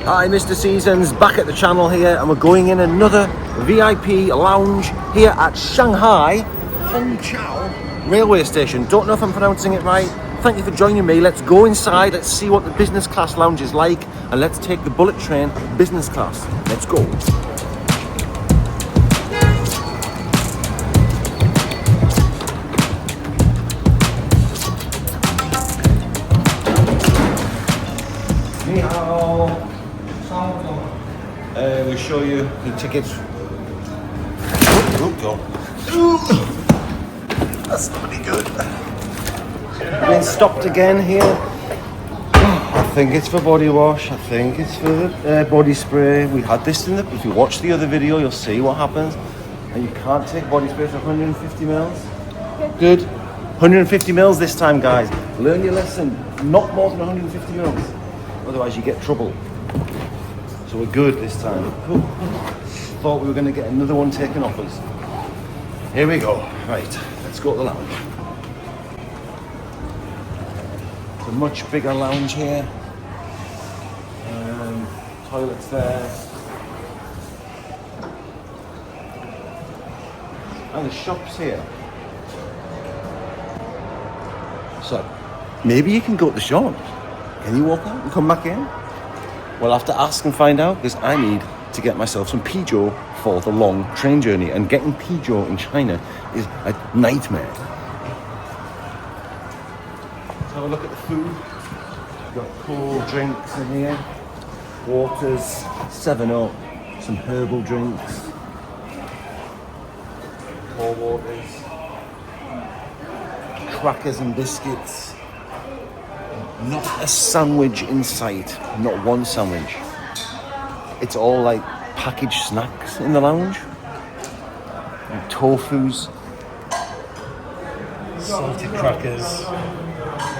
Hi, Mr. Seasons, back at the channel here, and we're going in another VIP lounge here at Shanghai Hongqiao railway station. Don't know if I'm pronouncing it right. Thank you for joining me. Let's go inside, let's see what the business class lounge is like, and let's take the bullet train business class. Let's go. We'll show you the tickets. That's not really good. Been stopped again here. I think it's for body wash. I think it's for the body spray. We had this in the. If you watch the other video, you'll see what happens. And you can't take body spray for 150 mils. Good. 150 mils this time, guys. Learn your lesson. Not more than 150 mils. Otherwise, you get trouble. So we're good this time. Thought we were going to get another one taken off us. Here we go. Right, let's go to the lounge. It's a much bigger lounge here. Toilets there. And the shops here. So, maybe you can go to the shop. Can you walk out and come back in? We'll have to ask and find out, because I need to get myself some pigeon for the long train journey, and getting pigeon in China is a nightmare. Let's have a look at the food. We've got cool drinks in here, waters, 7-Up, some herbal drinks, cold waters, crackers and biscuits. Not a sandwich in sight, not one sandwich. It's all like packaged snacks in the lounge. And tofus, salted crackers,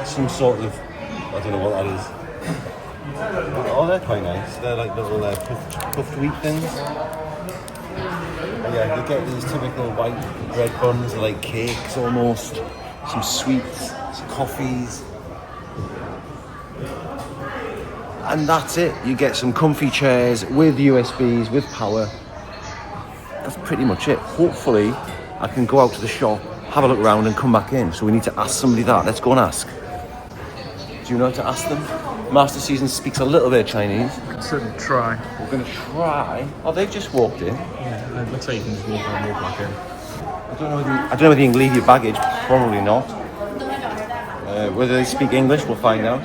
some sort of, I don't know what that is. Oh, they're quite nice. They're like little puffed wheat things. And yeah, you get these typical white bread buns, like cakes almost. Some sweets, some coffees. And that's it. You get some comfy chairs with USBs, with power. That's pretty much it. Hopefully, I can go out to the shop, have a look around and come back in. So we need to ask somebody that. Let's go and ask. Do you know how to ask them? Master Seasons speaks a little bit of Chinese. Should try. We're going to try. Oh, they've just walked in. Yeah, it looks like you can just walk out and walk back in. I don't know whether you can leave your baggage. Probably not. Whether they speak English, we'll find out.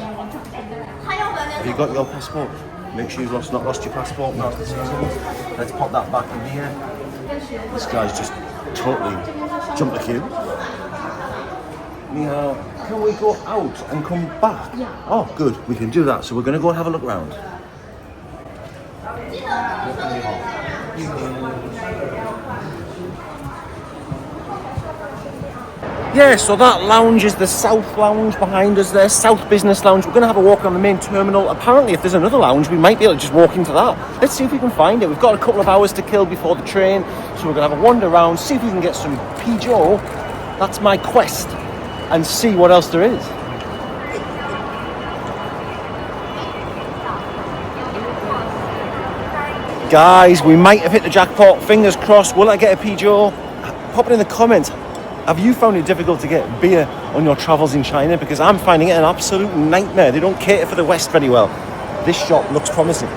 Have you got your passport? Make sure you've not lost your passport. Master Seasons. Let's pop that back in here. This guy's just totally jumped the queue. Now, can we go out and come back? Yeah. Oh, good. We can do that. So we're going to go and have a look around. Yeah, so that lounge is the South Lounge behind us there, South Business Lounge. We're going to have a walk around the main terminal. Apparently, if there's another lounge, we might be able to just walk into that. Let's see if we can find it. We've got a couple of hours to kill before the train, so we're going to have a wander around, see if we can get some pigeon. That's my quest, and see what else there is. Guys, we might have hit the jackpot. Fingers crossed. Will I get a pigeon? Pop it in the comments. Have you found it difficult to get beer on your travels in China? Because I'm finding it an absolute nightmare. They don't cater for the West very well. This shop looks promising.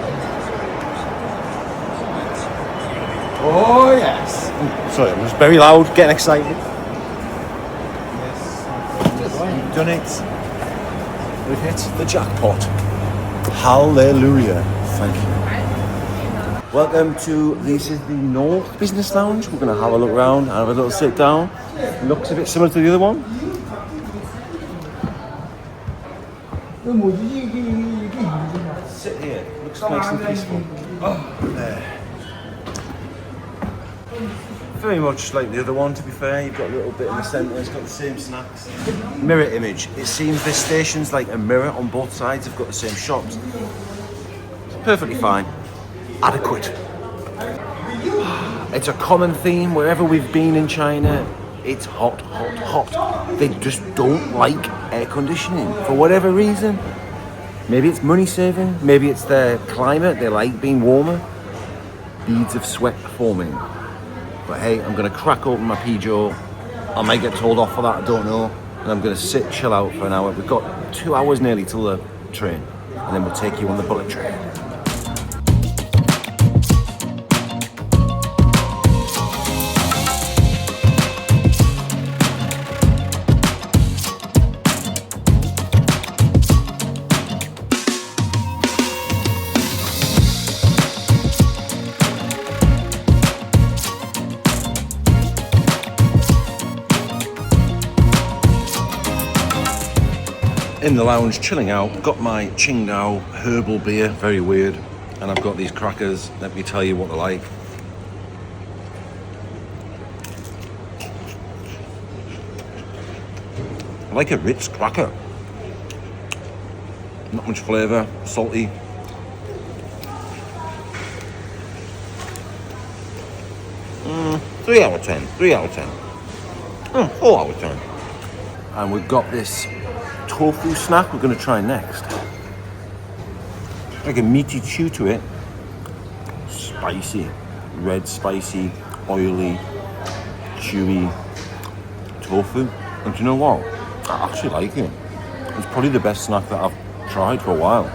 Oh, yes. Sorry, I'm just very loud, getting excited. Yes, we've done it. We've hit the jackpot. Hallelujah. Thank you. Welcome to, this is the North Business Lounge. We're going to have a look around, have a little sit down. Looks a bit similar to the other one. Sit here, looks nice and peaceful. Oh, there. Very much like the other one, to be fair. You've got a little bit in the centre, it's got the same snacks. Mirror image. It seems this station's like a mirror on both sides. They've got the same shops. It's perfectly fine. Adequate. It's a common theme wherever we've been in China. It's hot, hot, hot. They just don't like air conditioning for whatever reason. Maybe it's money saving, maybe it's their climate, they like being warmer. Beads of sweat forming. But hey, I'm gonna crack open my Peugeot. I might get told off for that, I don't know. And I'm gonna sit, chill out for an hour. We've got 2 hours nearly till the train. And then we'll take you on the bullet train. In the lounge, chilling out, got my Qingdao herbal beer, very weird, and I've got these crackers. Let me tell you what they're like. I like a Ritz cracker. Not much flavour, salty. Three out of 10, 3 out of 10. 4 out of 10. And we've got this tofu snack we're going to try next. Like a meaty chew to it. Spicy. Red, spicy, oily, chewy tofu. And do you know what? I actually like it. It's probably the best snack that I've tried for a while.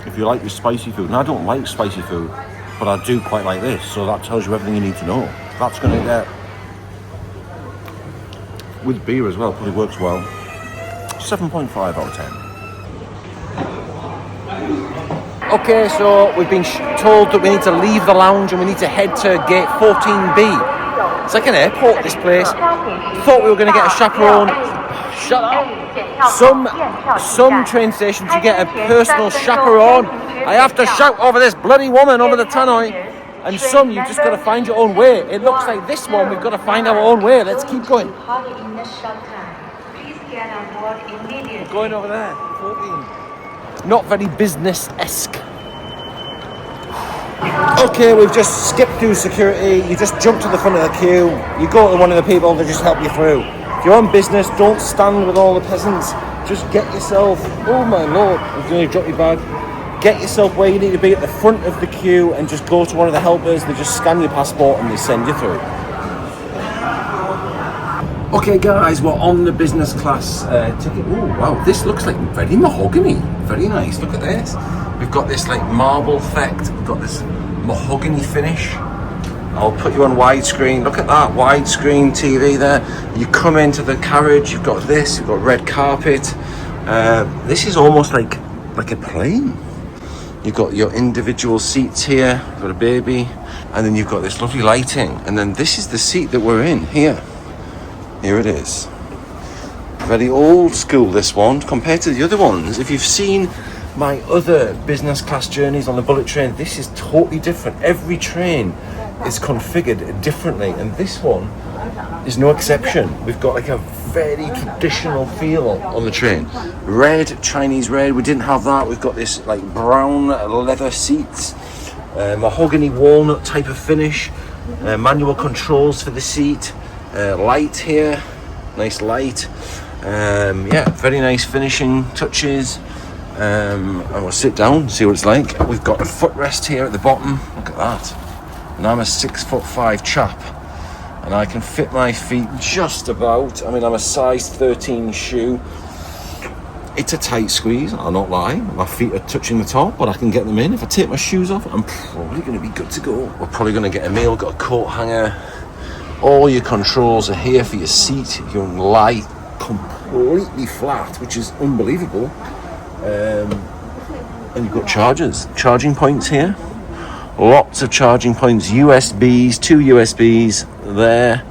If you like your spicy food, and I don't like spicy food, but I do quite like this, so that tells you everything you need to know. That's going to get, with beer as well, probably works well. 7.5 out of 10. Okay, so we've been told that we need to leave the lounge and we need to head to gate 14B. It's like an airport, this place. Thought we were going to get a chaperone. Shut up. Some train stations you get a personal chaperone. I have to shout over this bloody woman over the tannoy. And some you've just got to find your own way. It looks like this one we've got to find our own way. Let's keep going. We're going over there, 14. Not very business-esque. Okay, we've just skipped through security. You just jump to the front of the queue. You go to one of the people that just help you through. If you're on business, don't stand with all the peasants. Just get yourself, oh my lord, you've nearly dropped your bag. Get yourself where you need to be at the front of the queue and just go to one of the helpers. They just scan your passport and they send you through. Okay guys, we're on the business class ticket. Oh wow, this looks like very mahogany. Very nice, look at this. We've got this like marble effect. We've got this mahogany finish. I'll put you on widescreen. Look at that, widescreen TV there. You come into the carriage, you've got this, you've got red carpet. This is almost like a plane. You've got your individual seats here, you've got a baby, and then you've got this lovely lighting. And then this is the seat that we're in here. Here it is. Very old school, this one, compared to the other ones. If you've seen my other business class journeys on the bullet train, this is totally different. Every train is configured differently, and this one is no exception. We've got like a very traditional feel on the train. Red, Chinese red, we didn't have that. We've got this like brown leather seats, mahogany walnut type of finish, manual controls for the seat. Light here, nice light. Yeah, very nice finishing touches. And we'll sit down and see what it's like. We've got a footrest here at the bottom. Look at that. And I'm a 6'5" chap, and I can fit my feet just about. I mean, I'm a size 13 shoe. It's a tight squeeze, I'll not lie. My feet are touching the top, but I can get them in. If I take my shoes off, I'm probably going to be good to go. We're probably going to get a meal, got a coat hanger. All your controls are here for your seat. You can lie completely flat, which is unbelievable. And you've got charging points here. Lots of charging points, USBs, 2 USBs there.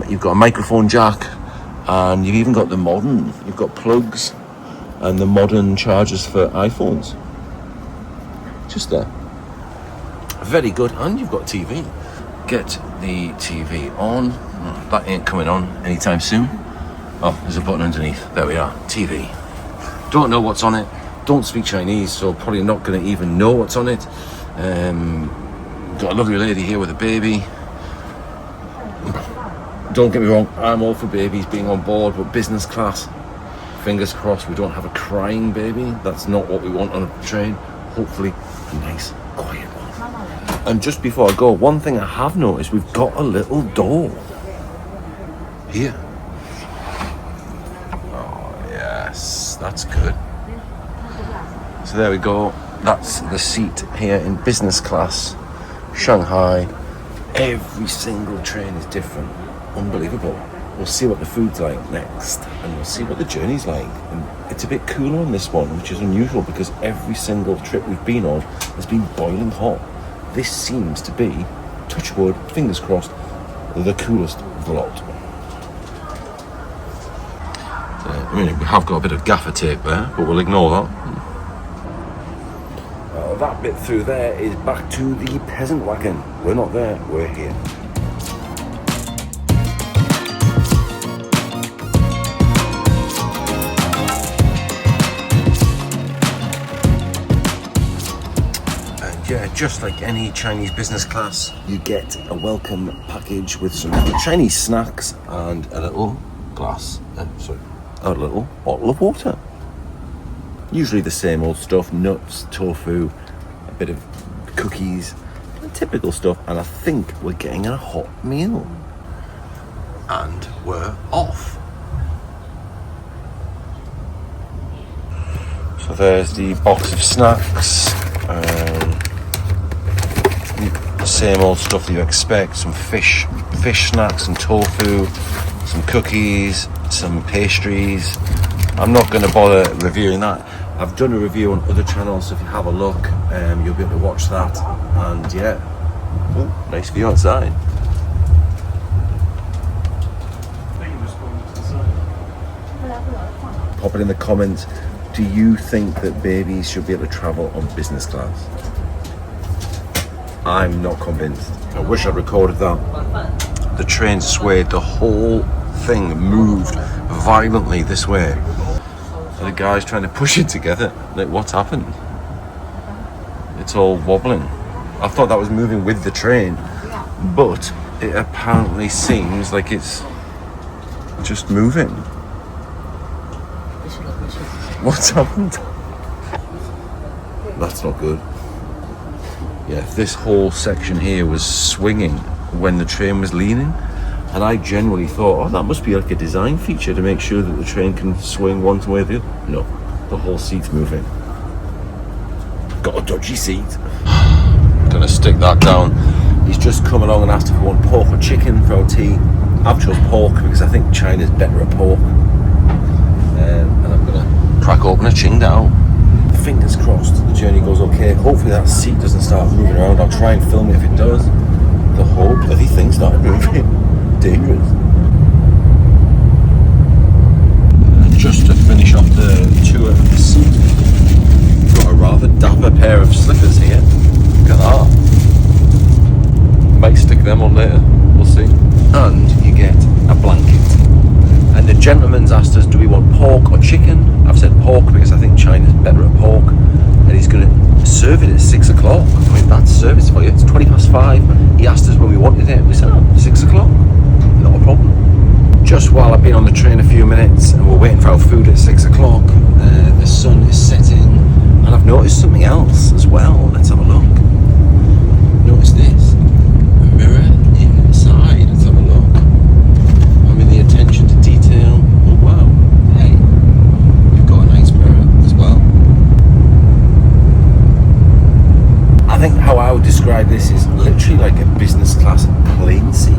You've got a microphone jack, and you've even got you've got plugs and the modern chargers for iPhones. Just there. Very good, and you've got TV. Get the TV on. Oh, that ain't coming on anytime soon. Oh, there's a button underneath. There we are, TV. Don't know what's on it. Don't speak Chinese, so probably not going to even know what's on it. Got a lovely lady here with a baby. Don't get me wrong, I'm all for babies being on board, but business class, Fingers crossed we don't have a crying baby. That's not what we want on a train. Hopefully a nice, quiet one. And just before I go, one thing I have noticed, we've got a little door here. Oh yes, that's good. So there we go. That's the seat here in business class, Shanghai. Every single train is different. Unbelievable. We'll see what the food's like next, and we'll see what the journey's like. And it's a bit cooler on this one, which is unusual because every single trip we've been on has been boiling hot. This seems to be, touch wood, fingers crossed, the coolest of the lot. I mean, we have got a bit of gaffer tape there, but we'll ignore that. That bit through there is back to the peasant wagon. We're not there, we're here. Yeah, just like any Chinese business class, you get a welcome package with some Chinese snacks and a little a little bottle of water. Usually the same old stuff, nuts, tofu, a bit of cookies, typical stuff, and I think we're getting a hot meal. And we're off. So there's the box of snacks. Same old stuff that you expect, some fish snacks, some tofu, some cookies, some pastries. I'm not going to bother reviewing that. I've done a review on other channels, so if you have a look, you'll be able to watch that. And yeah, nice view outside. Pop it in the comments. Do you think that babies should be able to travel on business class? I'm not convinced. I wish I'd recorded that. The train swayed, the whole thing moved violently this way. And the guy's trying to push it together. Like, what's happened? It's all wobbling. I thought that was moving with the train, but it apparently seems like it's just moving. What's happened? That's not good. Yeah, this whole section here was swinging when the train was leaning, and I genuinely thought, oh, that must be like a design feature to make sure that the train can swing one way or the other. No, the whole seat's moving. Got a dodgy seat. Gonna stick that down. He's just come along and asked if we want pork or chicken for our tea. I've chose pork because I think China's better at pork. And I'm gonna crack open a Qingdao. Fingers crossed the journey goes okay. Hopefully that seat doesn't start moving around. I'll try and film it if it does. The whole bloody thing started moving. Dangerous. Just to finish off the tour of the seat, got a rather dapper pair of slippers here. Look at that. Might stick them on later. We'll see. And you get a blanket. And the gentleman's asked us, do we want pork or chicken? I've said pork because I think China's better at pork. And he's going to serve it at 6 o'clock. I mean, that's service for you. It's 5:20. He asked us when we wanted it. We said, 6 o'clock. Not a problem. Just while I've been on the train a few minutes and we're waiting for our food at 6 o'clock, the sun is setting. And I've noticed something else as well. Let's have a look. Notice this. A mirror inside. Let's have a look. I mean, the attention to detail. Oh, wow. Hey, we've got a nice mirror as well. I think how I would describe this is literally like a business class plane seat.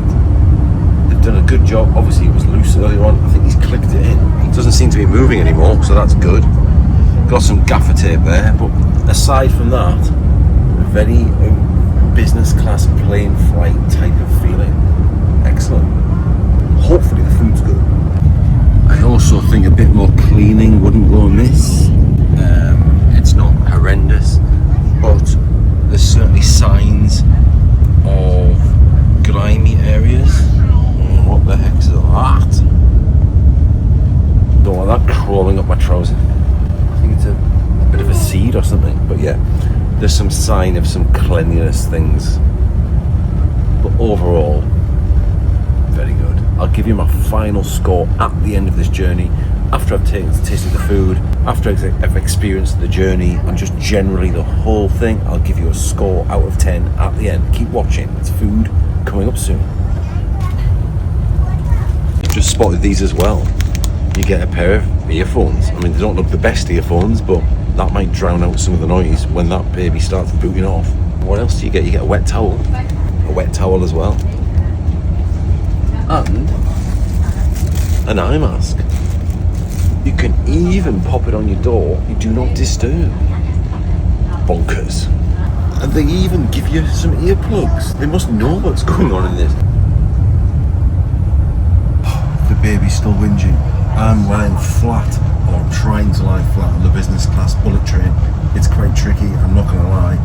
They've done a good job. Obviously it was loose earlier on. I think he's clicked it in. It doesn't seem to be moving anymore, so that's good. Got some gaffer tape there, but aside from that, a very business class plane flight type of feeling. Excellent. Hopefully the food's good. I also think a bit more cleaning wouldn't go amiss. It's not horrendous, but there's certainly signs of grimy areas. What the heck is that? Don't want that crawling up my trousers. I think it's a bit of a seed or something, but yeah, there's some sign of some cleanliness things. But overall, very good. I'll give you my final score at the end of this journey. after I've tasted the food, after I've experienced the journey, and just generally the whole thing, I'll give you a score out of 10 at the end. Keep watching, it's food coming up soon. Just spotted these as well. You get a pair of earphones. I mean, they don't look the best earphones, but that might drown out some of the noise when that baby starts booting off. What else do you get? You get a wet towel as well, and an eye mask. You can even pop it on your door. You do not disturb. Bonkers. And they even give you some earplugs. They must know what's going on in this. The baby's still whinging. I'm lying flat, or I'm trying to lie flat on the business class bullet train. It's quite tricky, I'm not going to lie.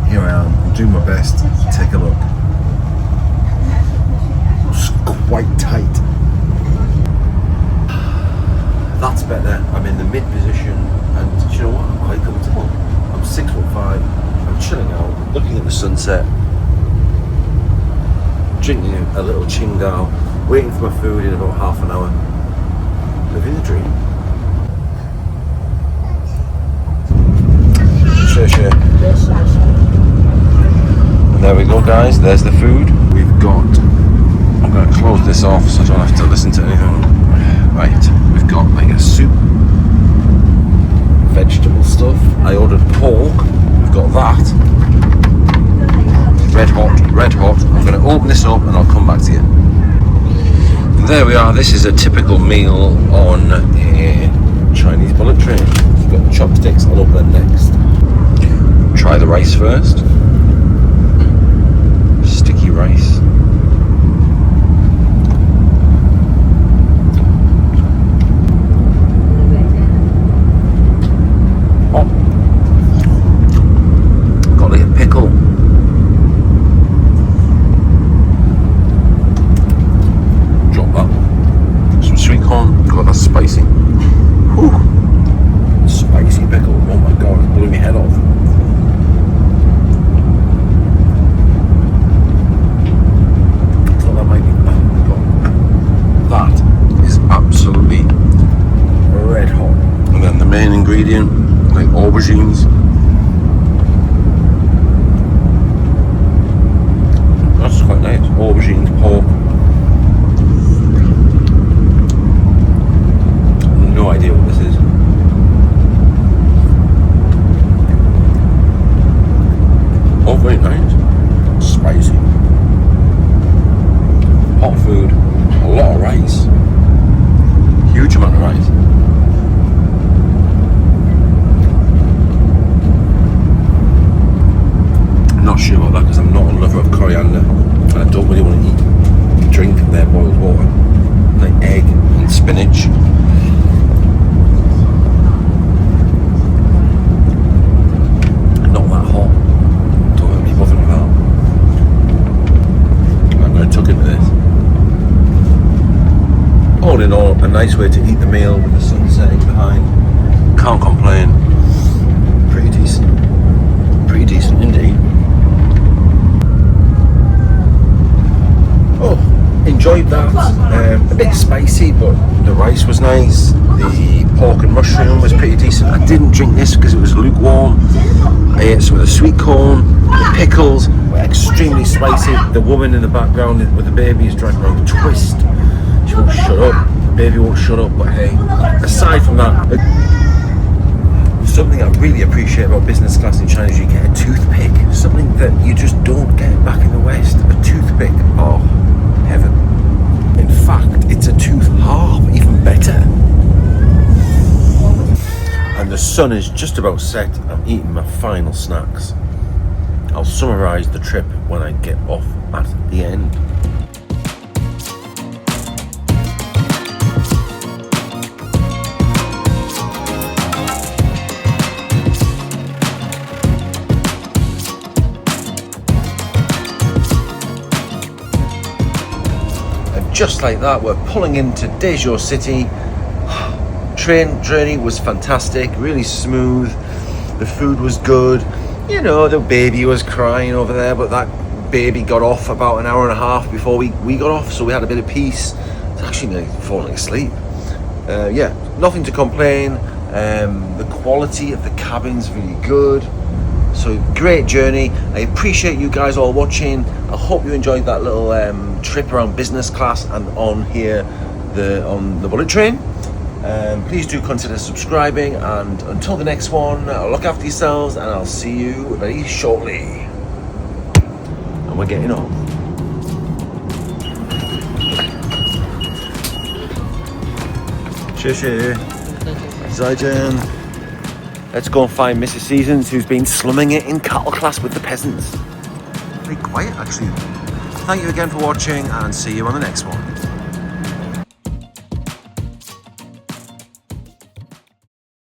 Here I am, I'm doing my best. Take a look. It's quite tight. That's better. I'm in the mid position, and you know what? I'm quite comfortable. I'm 6'5". I'm chilling out, looking at the sunset, drinking a little Qingdao, waiting for my food in about half an hour. Living the dream. Sure. And there we go, guys. There's the food. I'm going to close this off so I don't have to listen to anything. Right, we've got like a soup, vegetable stuff. I ordered pork. We've got that. Red hot. I'm going to open this up and I'll come back to you. And there we are. This is a typical meal on a Chinese bullet train. We've got chopsticks. I'll open them next. Try the rice first. Sticky rice. Spicy. Whew. Spicy pickle. Oh my god, it blew my head off. So that might be. Oh my god. That is absolutely red hot. And then the main ingredient, like aubergines. That's quite nice. Aubergines, pork. No idea what this is. Oh, very nice. Spicy. Hot food. A lot of rice. Huge amount of rice. I'm not sure about that because I'm not a lover of coriander and I don't really want to drink their boiled water. Like egg and spinach. All in all, a nice way to eat the meal with the sun setting behind. Can't complain. Pretty decent indeed. Oh, enjoyed that. A bit spicy, but the rice was nice. The pork and mushroom was pretty decent. I didn't drink this because it was lukewarm. I ate some of the sweet corn. The pickles were extremely spicy. The woman in the background with the baby is driving around twist. She won't shut up. The baby won't shut up. But hey, aside from that, something I really appreciate about business class in China is you get a toothpick. Something that you just don't get back in the West. A toothpick. Oh, heaven. In fact, it's a tooth half. Even better. And the sun is just about set. I'm eating my final snacks. I'll summarise the trip when I get off at the end. Just like that, we're pulling into Dezhou City. Train journey was fantastic, really smooth. The food was good. You know, the baby was crying over there, but that baby got off about an hour and a half before we got off, so we had a bit of peace. It's actually nearly falling asleep. yeah, nothing to complain. The quality of the cabin's really good. So great journey. I appreciate you guys all watching. I hope you enjoyed that little trip around business class and on here on the bullet train. Please do consider subscribing, and until the next one, look after yourselves, and I'll see you very shortly. And we're getting on. Shishi. Zaijian. Let's go and find Mrs. Seasons, who's been slumming it in cattle class with the peasants. Very quiet, actually. Thank you again for watching, and see you on the next one.